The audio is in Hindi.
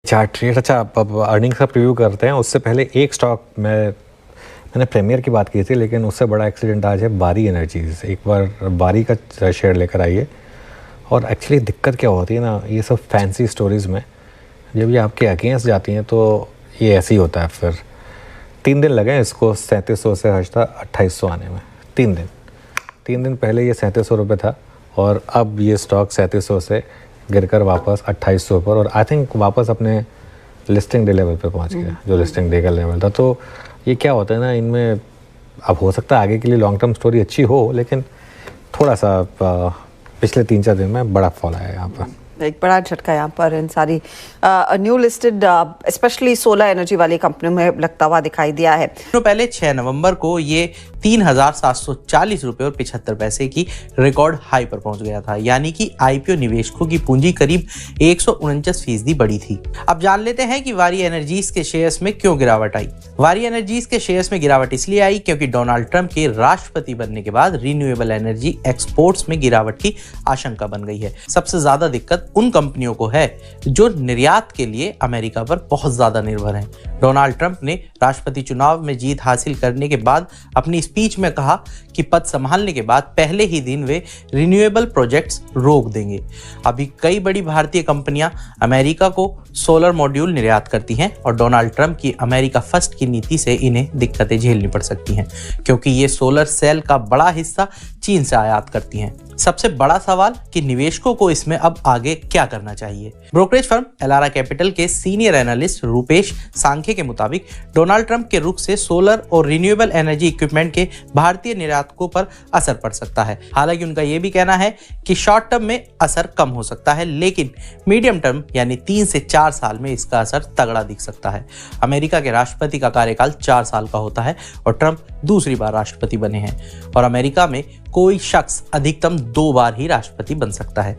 Chart rate. अच्छा, अब अर्निंग्स का प्रीव्यू करते हैं। उससे पहले एक स्टॉक मैंने प्रीमियर की बात की थी, लेकिन उससे बड़ा एक्सीडेंट आज है बारी एनर्जीज़। एक बार बारी का शेयर लेकर आइए। और एक्चुअली दिक्कत क्या होती है ना, ये सब फैंसी स्टोरीज़ में जब ये आपके अगेंस्ट जाती हैं तो ये ऐसे ही होता है। फिर 3 दिन लगे इसको 3700 से 2800 आने में। 3 दिन पहले ये 3700 रुपये था और अब ये स्टॉक 3700 से गिरकर वापस 2800 पर, और आई थिंक वापस अपने लिस्टिंग डे लेवल पे पहुंच गया, जो लिस्टिंग डे का लेवल था। तो ये क्या होता है ना, इनमें अब हो सकता है आगे के लिए लॉन्ग टर्म स्टोरी अच्छी हो, लेकिन थोड़ा सा पिछले 3-4 दिन में बड़ा फॉल आया यहाँ पर। एक बड़ा झटका यहाँ पर इन सारी new listed specially solar energy वाली कंपनियों में लगता हुआ दिखाई दिया है। तो पहले 6 नवंबर को ये 3,740 रुपये और 75 पैसे की रिकॉर्ड हाई पर पहुंच गया था, यानी कि आईपीओ निवेशकों की पूंजी करीब 149% बढ़ी थी। अब जान लेते हैं कि वारी एनर्जीज के शेयर्स में क्यों गिरावट आई। वारी एनर्जीज के शेयर्स में गिरावट इसलिए आई क्योंकि डोनाल्ड ट्रंप के राष्ट्रपति बनने के बाद रिन्यूएबल एनर्जी एक्सपोर्ट्स में गिरावट की आशंका बन गई है। सबसे ज्यादा दिक्कत उन कंपनियों को है जो निर्यात के लिए अमेरिका पर बहुत ज्यादा निर्भर हैं। डोनाल्ड ट्रंप ने राष्ट्रपति चुनाव में जीत हासिल करने के बाद अपनी स्पीच में कहा कि पद संभालने के बाद पहले ही दिन वे रिन्यूएबल प्रोजेक्ट्स रोक देंगे। अभी कई बड़ी भारतीय कंपनियां अमेरिका को सोलर मॉड्यूल निर्यात करती हैं और डोनाल्ड ट्रंप की अमेरिका फर्स्ट की नीति से इन्हें दिक्कतें झेलनी पड़ सकती हैं, क्योंकि ये सोलर सेल का बड़ा हिस्सा चीन से आयात करती हैं। सबसे बड़ा सवाल कि निवेशकों को इसमें अब आगे क्या करना चाहिए। ब्रोकरेज फर्म एलारा कैपिटल के सीनियर एनालिस्ट रूपेश सांखे के मुताबिक डोनाल्ड ट्रंप के रुख से सोलर और रिन्यूएबल एनर्जी इक्विपमेंट के भारतीय निर्यातकों पर असर पड़ सकता है। हालांकि उनका यह भी कहना है कि शॉर्ट टर्म में असर कम हो सकता है, लेकिन मीडियम टर्म यानी 3 से 4 साल में इसका असर तगड़ा दिख सकता है। अमेरिका के राष्ट्रपति का कार्यकाल 4 साल का होता है और ट्रंप दूसरी बार राष्ट्रपति बने हैं, और अमेरिका में कोई शख्स अधिकतम 2 बार ही राष्ट्रपति बन सकता है।